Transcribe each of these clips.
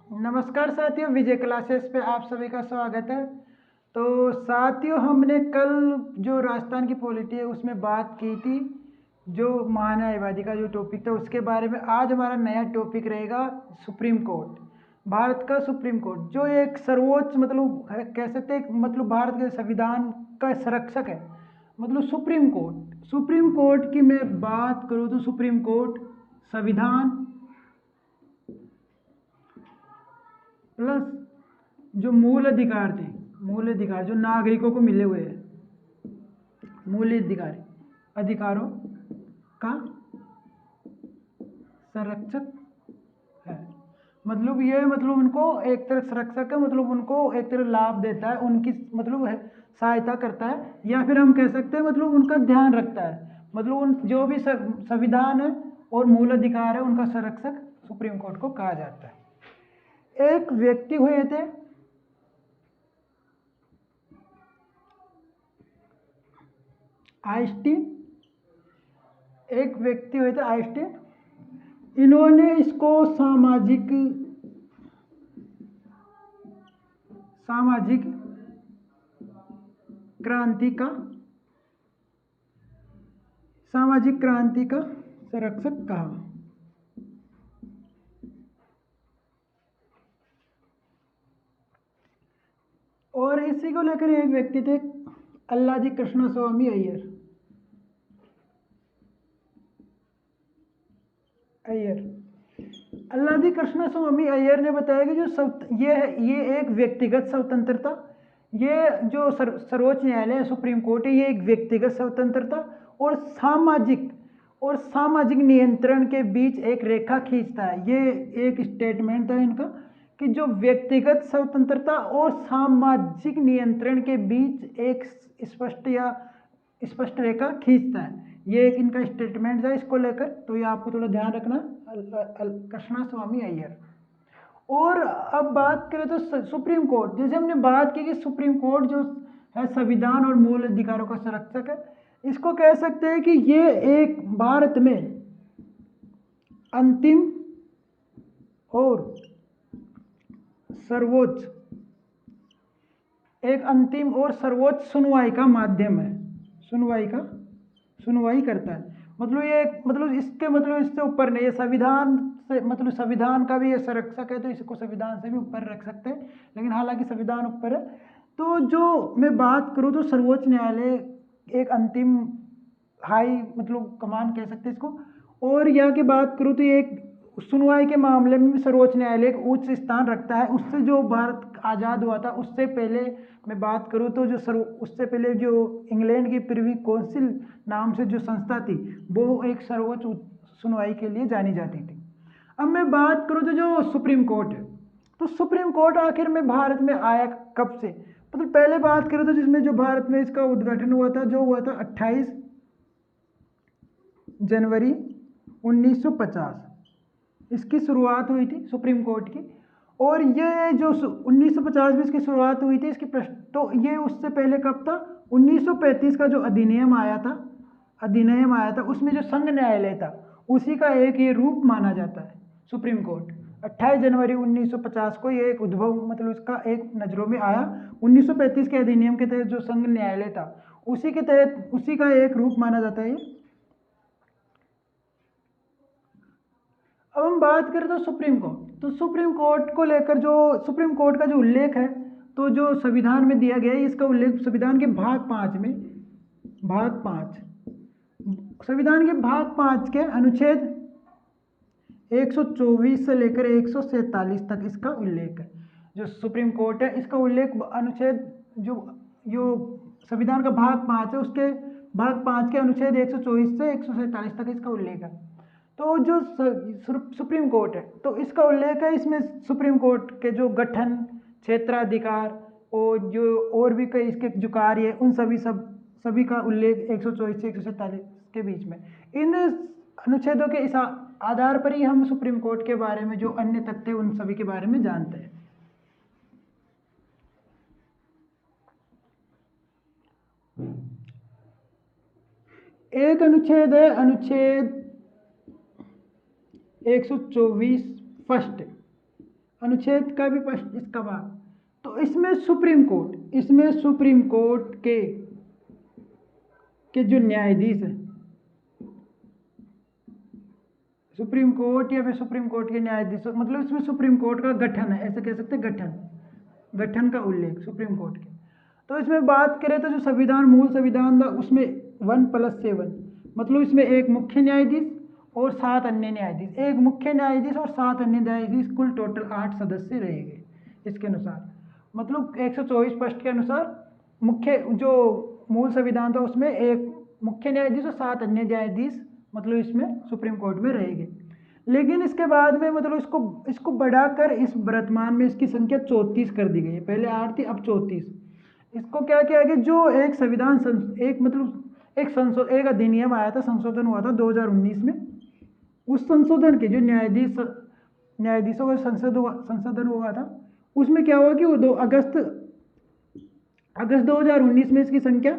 नमस्कार साथियों, विजय क्लासेस पे आप सभी का स्वागत है। तो साथियों, हमने कल जो राजस्थान की पॉलिटी है उसमें बात की थी, जो महान्यायवादी का जो टॉपिक था उसके बारे में। आज हमारा नया टॉपिक रहेगा सुप्रीम कोर्ट। भारत का सुप्रीम कोर्ट जो एक सर्वोच्च कह सकते हैं मतलब भारत के संविधान का संरक्षक है, मतलब सुप्रीम कोर्ट की मैं बात करूँ तो सुप्रीम कोर्ट संविधान प्लस जो मूल अधिकार जो नागरिकों को मिले हुए हैं, मूल अधिकारों का संरक्षक है। मतलब ये मतलब उनको एक तरह संरक्षक है, मतलब उनको एक तरह लाभ देता है, उनकी मतलब है सहायता करता है, या फिर हम कह सकते हैं मतलब उनका ध्यान रखता है। मतलब उन जो भी संविधान है और मूल अधिकार है उनका संरक्षक सुप्रीम कोर्ट को कहा जाता है। एक व्यक्ति हुए थे आइंस्टीन, इन्होंने इसको सामाजिक क्रांति का संरक्षक कहा। और इसी को लेकर एक व्यक्ति थे अल्लाजी कृष्णस्वामी अय्यर। अल्लाजी कृष्णस्वामी अय्यर ने बताया कि ये एक व्यक्तिगत स्वतंत्रता, ये जो सर्वोच्च न्यायालय सुप्रीम कोर्ट है, ये एक व्यक्तिगत स्वतंत्रता और सामाजिक नियंत्रण के बीच एक रेखा खींचता है। ये एक स्टेटमेंट था इनका कि जो व्यक्तिगत स्वतंत्रता और सामाजिक नियंत्रण के बीच एक स्पष्ट रेखा खींचता है। ये एक इनका स्टेटमेंट था इसको लेकर, तो ये आपको थोड़ा ध्यान रखना। कृष्णस्वामी अय्यर। और अब बात करें तो सुप्रीम कोर्ट, जैसे हमने बात की कि सुप्रीम कोर्ट जो है संविधान और मूल अधिकारों का संरक्षक है, इसको कह सकते हैं कि ये एक भारत में अंतिम और सर्वोच्च सुनवाई का माध्यम है। सुनवाई करता है। मतलब ये मतलब इसके मतलब इससे ऊपर नहीं है, संविधान से मतलब संविधान का भी ये संरक्षक है, तो इसको संविधान से भी ऊपर रख सकते हैं, लेकिन हालांकि संविधान ऊपर है। तो जो मैं बात करूँ तो सर्वोच्च न्यायालय एक अंतिम हाई मतलब कमान कह सकते हैं इसको। और यहाँ की बात करूँ तो ये एक सुनवाई के मामले में भी सर्वोच्च न्यायालय एक उच्च स्थान रखता है। उससे जो भारत आज़ाद हुआ था उससे पहले मैं बात करूँ तो उससे पहले जो इंग्लैंड की प्रिवी काउंसिल नाम से जो संस्था थी, वो एक सर्वोच्च सुनवाई के लिए जानी जाती थी। अब मैं बात करूँ तो जो सुप्रीम कोर्ट है, तो सुप्रीम कोर्ट आखिर में भारत में आया कब से। मतलब पहले बात करें तो जिसमें जो भारत में इसका उद्घाटन हुआ था, जो हुआ था 28 जनवरी 1950। इसकी शुरुआत हुई थी सुप्रीम कोर्ट की। और ये जो 1950 में इसकी शुरुआत हुई थी, इसकी तो ये उससे पहले कब था, 1935 का जो अधिनियम आया था उसमें जो संघ न्यायालय था उसी का एक ये रूप माना जाता है सुप्रीम कोर्ट। 28 जनवरी 1950 को ये एक उद्भव मतलब इसका एक नजरों में आया। 1935 के अधिनियम के तहत जो संघ न्यायालय था उसी के तहत उसी का एक रूप माना जाता है। अब हम बात करें तो सुप्रीम कोर्ट, तो सुप्रीम कोर्ट को लेकर जो सुप्रीम कोर्ट का जो उल्लेख है, तो जो संविधान में दिया गया है, इसका उल्लेख संविधान के भाग 5 के अनुच्छेद 124 से लेकर 147 तक इसका उल्लेख है। जो सुप्रीम कोर्ट है इसका उल्लेख अनुच्छेद जो जो संविधान का भाग 5 है उसके भाग 5 के अनुच्छेद 124 से 147 तक इसका उल्लेख है। तो जो सुप्रीम कोर्ट है तो इसका उल्लेख है, इसमें सुप्रीम कोर्ट के जो गठन, क्षेत्राधिकार और जो और भी कई इसके जो कार्य है उन सभी का उल्लेख 124 से 147 के बीच में। इन अनुच्छेदों के इस आधार पर ही हम सुप्रीम कोर्ट के बारे में जो अन्य तथ्य उन सभी के बारे में जानते हैं। एक अनुच्छेद है अनुच्छेद 124 फर्स्ट, अनुच्छेद का भी प्रश्न इसका भाग। तो इसमें सुप्रीम कोर्ट के जो न्यायाधीश है, सुप्रीम कोर्ट या फिर सुप्रीम कोर्ट के न्यायाधीश, मतलब इसमें सुप्रीम कोर्ट का गठन है, ऐसे कह सकते हैं गठन का उल्लेख सुप्रीम कोर्ट के। तो इसमें बात करें तो जो संविधान, मूल संविधान था उसमें 1+7, मतलब इसमें एक मुख्य न्यायाधीश और 7 अन्य न्यायाधीश, एक मुख्य न्यायाधीश और 7 अन्य न्यायाधीश, कुल टोटल 8 सदस्य रहेंगे इसके अनुसार। मतलब 124 पृष्ठ के अनुसार मुख्य जो मूल संविधान था उसमें एक मुख्य न्यायाधीश और 7 अन्य न्यायाधीश, मतलब इसमें सुप्रीम कोर्ट में रहेंगे। लेकिन इसके बाद में मतलब इसको बढ़ाकर इस वर्तमान में इसकी संख्या 34 कर दी गई है। पहले 8 थी, अब 34। इसको क्या किया गया, जो एक संविधान एक अधिनियम आया था, संशोधन हुआ था 2019 में, उस संशोधन के जो न्यायाधीशों का संशोधन हुआ था, उसमें क्या हुआ कि वो 2 अगस्त 2019 में इसकी संख्या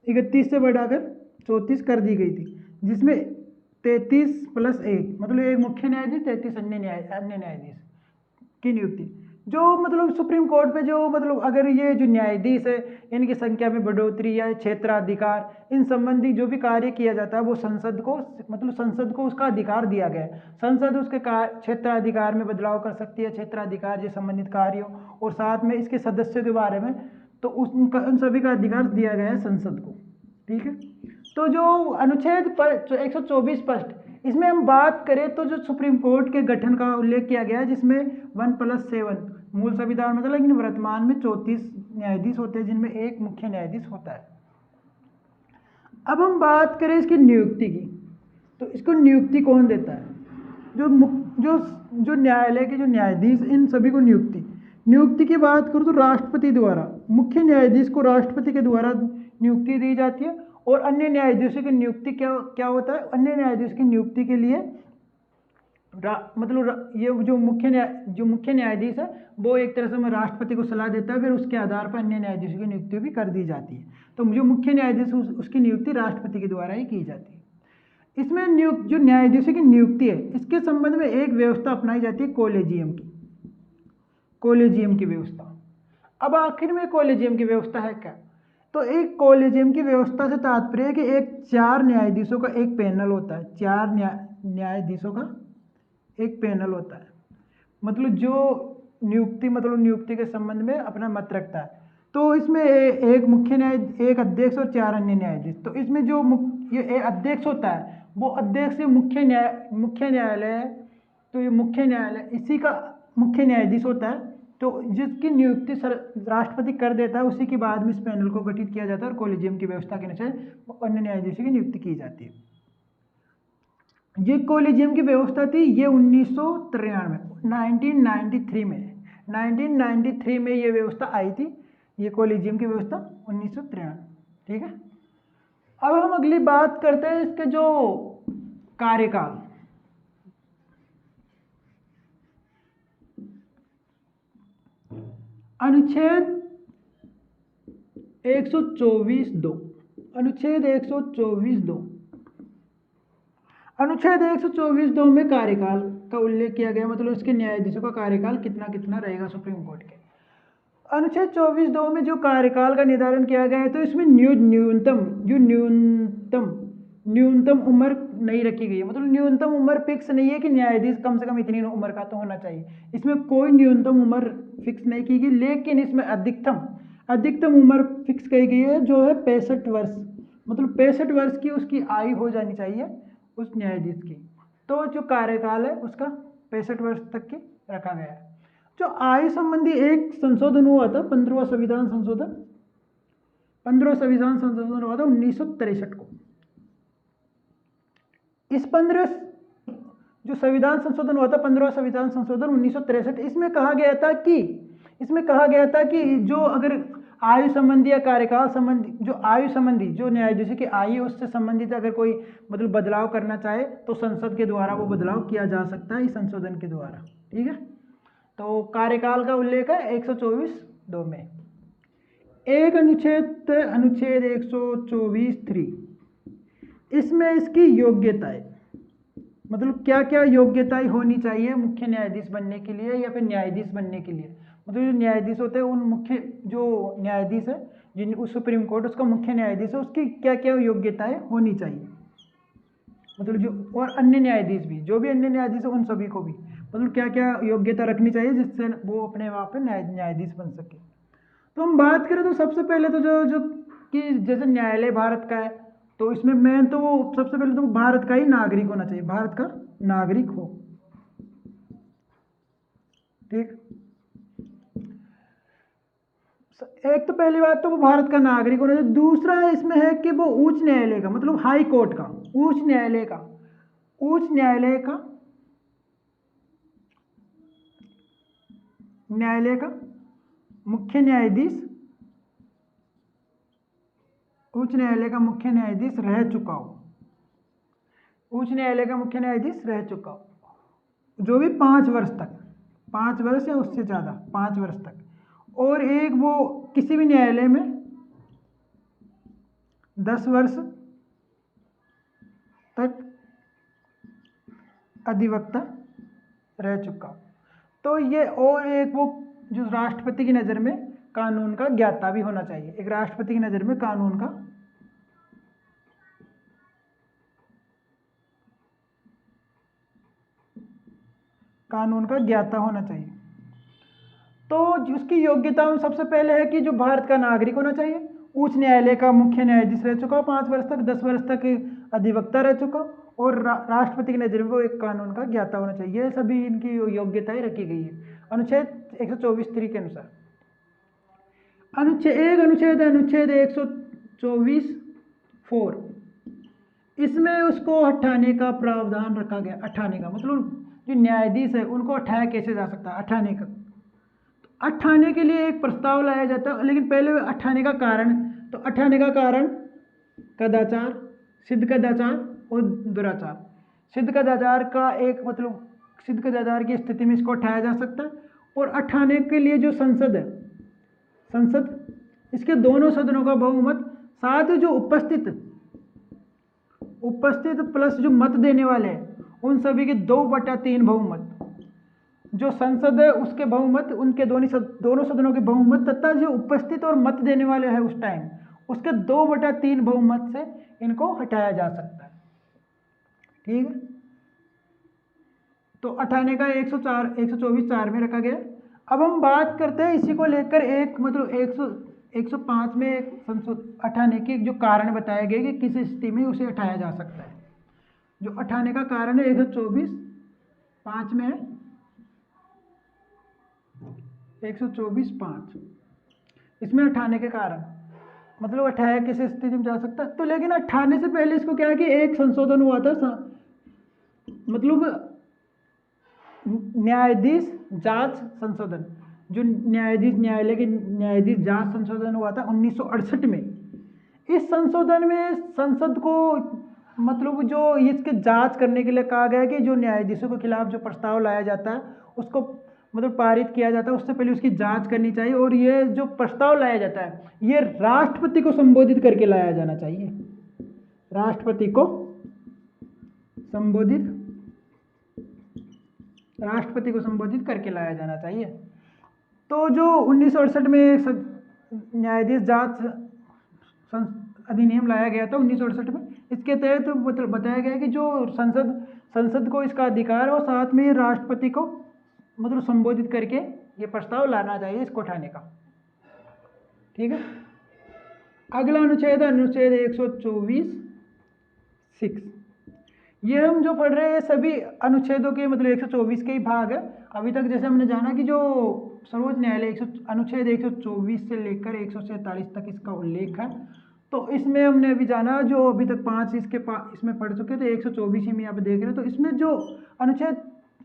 31 से बढ़ाकर 34 कर दी गई थी, जिसमें 33+1 मतलब एक मुख्य न्यायाधीश, 33 अन्य न्यायाधीश की नियुक्ति। जो मतलब सुप्रीम कोर्ट में जो मतलब अगर ये जो न्यायाधीश है इनकी संख्या में बढ़ोतरी या क्षेत्राधिकार इन संबंधी जो भी कार्य किया जाता है वो संसद को उसका अधिकार दिया गया है। संसद उसके क्षेत्राधिकार में बदलाव कर सकती है, क्षेत्राधिकार से संबंधित कार्यों, और साथ में इसके सदस्यों के बारे में, तो उन सभी का अधिकार दिया गया है संसद को। ठीक है। तो जो अनुच्छेद 124 पृष्ठ, इसमें हम बात करें तो जो सुप्रीम कोर्ट के गठन का उल्लेख किया गया है, जिसमें 1+7 मूल संविधान में था, लेकिन वर्तमान में 34 न्यायाधीश होते हैं, जिनमें एक मुख्य न्यायाधीश होता है। अब हम बात करें इसकी नियुक्ति की, तो इसको नियुक्ति कौन देता है? जो न्यायालय के जो न्यायाधीश, इन सभी को नियुक्ति की बात करूँ तो राष्ट्रपति द्वारा, मुख्य न्यायाधीश को राष्ट्रपति के द्वारा नियुक्ति दी जाती है। और अन्य न्यायाधीशों की नियुक्ति क्या होता है? अन्य न्यायाधीश की नियुक्ति के लिए ये जो मुख्य न्यायाधीश है वो एक तरह से राष्ट्रपति को सलाह देता है, फिर उसके आधार पर अन्य न्यायाधीशों की नियुक्ति भी कर दी जाती है। तो जो मुख्य न्यायाधीश उसकी नियुक्ति राष्ट्रपति के द्वारा ही की जाती है। इसमें जो न्यायाधीशों की नियुक्ति है, इसके संबंध में एक व्यवस्था अपनाई जाती है कॉलेजियम की व्यवस्था। अब आखिर में कॉलेजियम की व्यवस्था है क्या? तो एक कॉलेजियम की व्यवस्था से तात्पर्य है कि एक 4 न्यायाधीशों का एक पैनल होता है, 4 न्यायाधीशों का एक पैनल होता है, मतलब जो नियुक्ति के संबंध में अपना मत रखता है। तो इसमें एक मुख्य न्यायाधीश, एक अध्यक्ष और 4 अन्य न्यायाधीश। तो इसमें जो ये अध्यक्ष होता है वो अध्यक्ष मुख्य न्यायालय है, तो ये मुख्य न्यायालय इसी का मुख्य न्यायाधीश होता है। तो जिसकी नियुक्ति राष्ट्रपति कर देता है, उसी के बाद में इस पैनल को गठित किया जाता है और कॉलेजियम की व्यवस्था के अनुसार अन्य न्यायाधीशों की नियुक्ति की जाती है। ये कॉलेजियम की व्यवस्था थी, ये 1993 में ये व्यवस्था आई थी, ये कॉलेजियम की व्यवस्था 1993। ठीक है। अब हम अगली बात करते हैं इसके जो कार्यकाल। अनुच्छेद 124(2) अनुच्छेद 124(2) में कार्यकाल का उल्लेख किया गया, मतलब इसके न्यायाधीशों का कार्यकाल कितना रहेगा सुप्रीम कोर्ट के। अनुच्छेद 24(2) में जो कार्यकाल का निर्धारण किया गया है, तो इसमें न्यूनतम उम्र नहीं रखी गई है, मतलब न्यूनतम उम्र फिक्स नहीं है कि न्यायाधीश कम से कम इतनी उम्र का तो होना चाहिए। इसमें कोई न्यूनतम उम्र फिक्स नहीं की गई, लेकिन इसमें अधिकतम उम्र फिक्स की गई है, जो है 65 वर्ष, मतलब 65 वर्ष की उसकी आयु हो जानी चाहिए उस न्यायाधीश की। तो जो कार्यकाल है उसका 65 वर्ष तक की रखा गया है। जो आयु संबंधी एक संशोधन हुआ था, 15वां संविधान संशोधन हुआ था 1963 को। इस 15 जो संविधान संशोधन हुआ था, 15वां संविधान संशोधन 1963, इसमें कहा गया था कि जो अगर आयु संबंधी या कार्यकाल संबंधी, जो आयु संबंधी, जो न्यायाधीशों की आयु उससे संबंधित अगर कोई मतलब बदलाव करना चाहे तो संसद के द्वारा वो बदलाव किया जा सकता है इस संशोधन के द्वारा। ठीक है। तो कार्यकाल का उल्लेख है 124(2) में। एक अनुच्छेद 124(3), इसमें इसकी योग्यता है। मतलब क्या क्या योग्यताएं होनी चाहिए मुख्य न्यायाधीश बनने के लिए या फिर न्यायाधीश बनने के लिए। मतलब जो न्यायाधीश होते हैं उन मुख्य जो न्यायाधीश है जिन उस सुप्रीम कोर्ट उसका मुख्य न्यायाधीश है उसकी क्या क्या योग्यताएं होनी चाहिए। मतलब जो और अन्य न्यायाधीश भी जो भी अन्य न्यायाधीश है उन सभी को भी मतलब क्या क्या योग्यता रखनी चाहिए जिससे वो अपने वहाँ पे न्यायाधीश बन सके। तो हम बात करें तो सबसे पहले तो जो जो कि जैसे न्यायालय भारत का है तो इसमें मेन तो वो सबसे पहले तो वो भारत का ही नागरिक होना चाहिए, भारत का नागरिक हो। ठीक, एक तो पहली बात तो वो भारत का नागरिक होना चाहिए। दूसरा इसमें है कि वो उच्च न्यायालय का मतलब हाई कोर्ट का, उच्च न्यायालय का, उच्च न्यायालय का, न्यायालय का मुख्य न्यायाधीश, उच्च न्यायालय का मुख्य न्यायाधीश रह चुका हो, उच्च न्यायालय का मुख्य न्यायाधीश रह चुका हो जो भी 5 वर्ष तक, 5 वर्ष या उससे ज़्यादा 5 वर्ष तक। और एक वो किसी भी न्यायालय में 10 वर्ष तक अधिवक्ता रह चुका। तो ये और एक वो जो राष्ट्रपति की नज़र में कानून का ज्ञाता भी होना चाहिए, एक राष्ट्रपति की नज़र में कानून का ज्ञाता होना चाहिए। तो उसकी योग्यता में सबसे पहले है कि जो भारत का नागरिक होना चाहिए, उच्च न्यायालय का मुख्य न्यायाधीश रह चुका 5 वर्ष तक, 10 वर्ष तक अधिवक्ता रह चुका और राष्ट्रपति की नज़र में वो एक कानून का ज्ञाता होना चाहिए। ये सभी इनकी योग्यताएं रखी गई है अनुच्छेद 124(3) के अनुसार। अनुच्छेद 124(4) इसमें उसको हटाने का प्रावधान रखा गया। हटाने का मतलब जो न्यायाधीश है उनको हटाया कैसे जा सकता है, हटाने का हटाने के लिए एक प्रस्ताव लाया जाता है। लेकिन पहले हटाने का कारण, तो हटाने का कारण कदाचार, सिद्ध कदाचार और दुराचार। सिद्ध कदाचार का एक मतलब सिद्ध कदाचार की स्थिति में इसको हटाया जा सकता है। और हटाने के लिए जो संसद है, संसद इसके दोनों सदनों का बहुमत, साथ ही जो उपस्थित प्लस जो मत देने वाले हैं उन सभी के 2/3 बहुमत, जो संसद है उसके बहुमत, उनके दोनों सदनों के बहुमत तथा जो उपस्थित और मत देने वाले हैं उस टाइम उसके 2/3 बहुमत से इनको हटाया जा सकता है। ठीक है, तो हटाने का 124(4) में रखा गया। अब हम बात करते हैं इसी को लेकर एक मतलब 105 में एक हटाने के जो कारण बताए गए कि किस स्थिति में उसे हटाया जा सकता है। जो हटाने का कारण है 124(5) में है, 124(5) इसमें हटाने के कारण मतलब हटाया किस स्थिति में जा सकता है। तो लेकिन हटाने से पहले इसको क्या है कि एक संशोधन हुआ था, मतलब न्यायाधीश जांच संशोधन, जो न्यायालय के न्यायाधीश जांच संशोधन हुआ था 1968 में। इस संशोधन में संसद को मतलब जो इसके जांच करने के लिए कहा गया कि जो न्यायाधीशों के खिलाफ जो प्रस्ताव लाया जाता है उसको मतलब पारित किया जाता है उससे पहले उसकी जांच करनी चाहिए। और ये जो प्रस्ताव लाया जाता है ये राष्ट्रपति को संबोधित करके लाया जाना चाहिए, राष्ट्रपति को संबोधित करके लाया जाना चाहिए। तो जो 1968 में न्यायाधीश जांच अधिनियम लाया गया था 1968 में, इसके तहत मतलब बताया गया कि जो संसद को इसका अधिकार है और साथ में राष्ट्रपति को मतलब संबोधित करके ये प्रस्ताव लाना चाहिए इसको उठाने का। ठीक है, अगला अनुच्छेद 124(6). ये हम जो पढ़ रहे हैं सभी अनुच्छेदों के मतलब 124 के ही भाग है। अभी तक जैसे हमने जाना कि जो सर्वोच्च न्यायालय अनुच्छेद 124 से लेकर 147 तक इसका उल्लेख है। तो इसमें हमने अभी जाना जो अभी तक 5 इसमें पढ़ चुके थे, 124 ही में आप देख रहे हैं। तो इसमें जो अनुच्छेद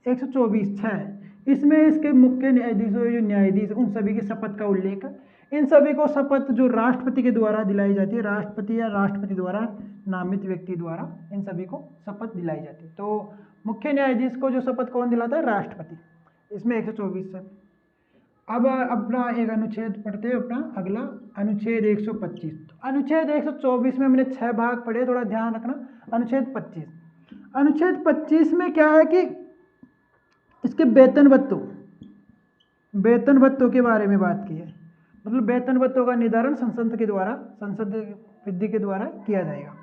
124(6) इसमें इसके मुख्य न्यायाधीशों जो न्यायाधीश उन सभी की शपथ का उल्लेख है। इन सभी को शपथ जो राष्ट्रपति के द्वारा दिलाई जाती है, राष्ट्रपति या राष्ट्रपति द्वारा नामित व्यक्ति द्वारा इन सभी को शपथ दिलाई जाती है। तो मुख्य न्यायाधीश को जो शपथ कौन दिलाता है, राष्ट्रपति। इसमें 124 है। अब अपना एक अनुच्छेद पढ़ते हैं, अपना अगला अनुच्छेद 125। अनुच्छेद 124 में हमने 6 भाग पढ़े, थोड़ा ध्यान रखना। अनुच्छेद 25, अनुच्छेद 25 में क्या है कि इसके वेतन भत्तों के बारे में बात की है। मतलब वेतन भत्तों का निर्धारण संसद विधि के द्वारा किया जाएगा।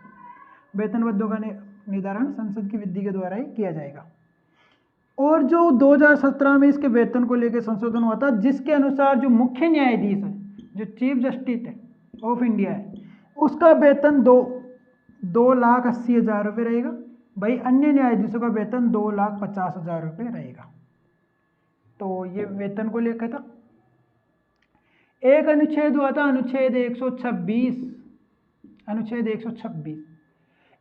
वेतन भत्तों का निर्धारण संसद की विधि के द्वारा ही किया जाएगा। और जो 2017 में इसके वेतन को लेकर संशोधन हुआ था, जिसके अनुसार जो मुख्य न्यायाधीश है, जो चीफ जस्टिस है ऑफ इंडिया है, उसका वेतन 2,80,000 रुपये रहेगा। भाई अन्य न्यायाधीशों का वेतन 2,50,000 रुपये रहेगा। तो ये वेतन को लेकर था। एक अनुच्छेद हुआ था अनुच्छेद 126। अनुच्छेद 126,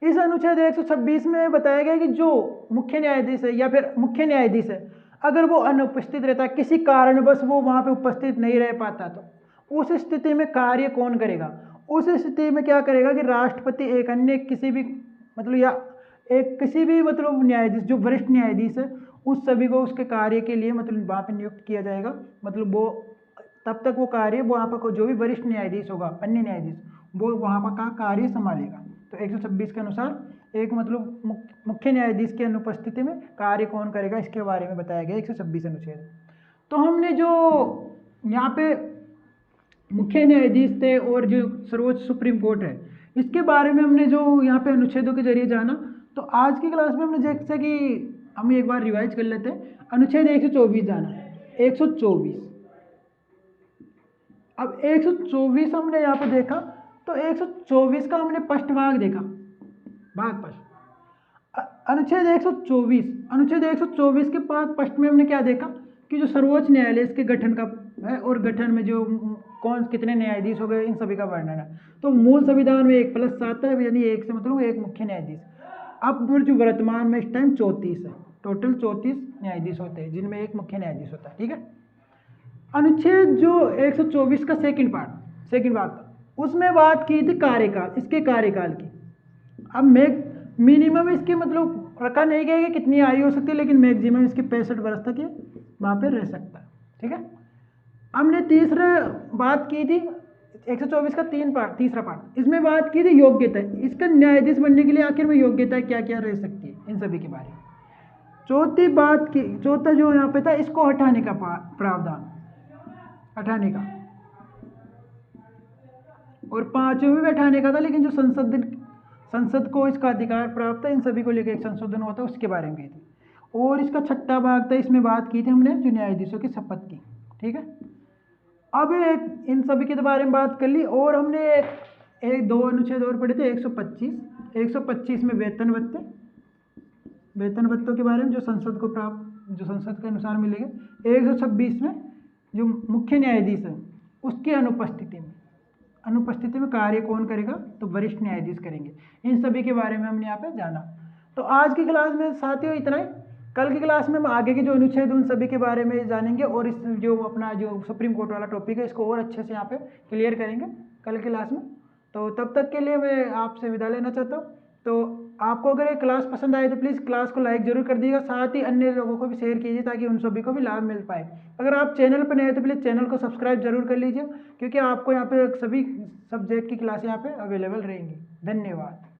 इस अनुच्छेद 126 में बताया गया कि जो मुख्य न्यायाधीश है या फिर मुख्य न्यायाधीश है, अगर वो अनुपस्थित रहता है, किसी कारणवश वो वहाँ पे उपस्थित नहीं रह पाता, तो उस स्थिति में कार्य कौन करेगा? उस स्थिति में क्या करेगा कि राष्ट्रपति एक अन्य किसी भी मतलब या एक किसी भी मतलब न्यायाधीश, जो वरिष्ठ न्यायाधीश है, उस सभी को उसके कार्य के लिए मतलब वहाँ पे नियुक्त किया जाएगा। मतलब वो तब तक वो कार्य वहाँ पर जो भी वरिष्ठ न्यायाधीश होगा, अन्य न्यायाधीश, वो वहाँ पर का कार्य संभालेगा। तो 126 के अनुसार एक मतलब मुख्य न्यायाधीश की अनुपस्थिति में कार्य कौन करेगा, इसके बारे में बताया गया 126 अनुच्छेद। तो हमने जो यहाँ पे मुख्य न्यायाधीश थे और जो सर्वोच्च सुप्रीम कोर्ट है, इसके बारे में हमने जो यहाँ पे अनुच्छेदों के जरिए जाना। तो आज की क्लास में हमने जैसे कि हम एक बार रिवाइज कर लेते हैं। अनुच्छेद 124 जाना, 124। अब 124 हमने यहाँ पे देखा, तो 124 का हमने स्पष्ट भाग देखा, भाग स्पष्ट। अनुच्छेद 124 के बाद स्पष्ट में हमने क्या देखा कि जो सर्वोच्च न्यायालय इसके गठन का है और गठन में जो कौन कितने न्यायाधीश हो गए, इन सभी का वर्णन है। तो मूल संविधान में 1+7 है, यानी एक से मतलब एक मुख्य न्यायाधीश। अब जो वर्तमान में इस टाइम 34 है, टोटल 34 न्यायाधीश होते हैं, जिनमें एक मुख्य न्यायाधीश होता है। ठीक है। अनुच्छेद जो 124 का सेकंड भाग था, उसमें बात की थी कार्यकाल, इसके कार्यकाल की। अब मिनिमम इसकी मतलब रखा नहीं गया कि कितनी आयु हो सकती है, लेकिन मैक्सिमम इसके 65 वर्ष तक ये वहाँ पे रह सकता है। ठीक है। हमने तीसरा बात की थी 124 का तीसरा पार्ट, इसमें बात की थी योग्यता, इसका न्यायाधीश बनने के लिए आखिर में योग्यता क्या क्या रह सकती है, इन सभी के बारे में। चौथा जो यहाँ पे था, इसको हटाने का प्रावधान, हटाने का, और पांचवें भी हटाने का था, लेकिन जो संसद को इसका अधिकार प्राप्त है, इन सभी को लेकर एक संशोधन हुआ था, उसके बारे में कही थी। और इसका छठा भाग था, इसमें बात की थी हमने जो न्यायाधीशों की शपथ की। ठीक है। अब इन सभी के बारे में बात कर ली, और हमने एक दो अनुच्छेद और पढ़े थे। 125 में वेतन भत्तों के बारे में जो संसद के अनुसार मिलेंगे। 126 में जो मुख्य न्यायाधीश है उसकी अनुपस्थिति में कार्य कौन करेगा, तो वरिष्ठ न्यायाधीश करेंगे। इन सभी के बारे में हमने यहाँ पे जाना। तो आज की क्लास में साथियों इतना ही। कल की क्लास में हम आगे के जो अनुच्छेद उन सभी के बारे में जानेंगे, और इस जो अपना जो सुप्रीम कोर्ट वाला टॉपिक है, इसको और अच्छे से यहाँ पे क्लियर करेंगे कल की क्लास में। तो तब तक के लिए मैं आपसे विदा लेना चाहता हूँ। तो आपको अगर ये क्लास पसंद आए तो प्लीज़ क्लास को लाइक जरूर कर दीजिएगा, साथ ही अन्य लोगों को भी शेयर कीजिए ताकि उन सभी को भी लाभ मिल पाए। अगर आप चैनल पर नए हैं तो प्लीज़ चैनल को सब्सक्राइब जरूर कर लीजिए, क्योंकि आपको यहाँ पे सभी सब्जेक्ट की क्लास यहाँ पे अवेलेबल रहेंगी। धन्यवाद।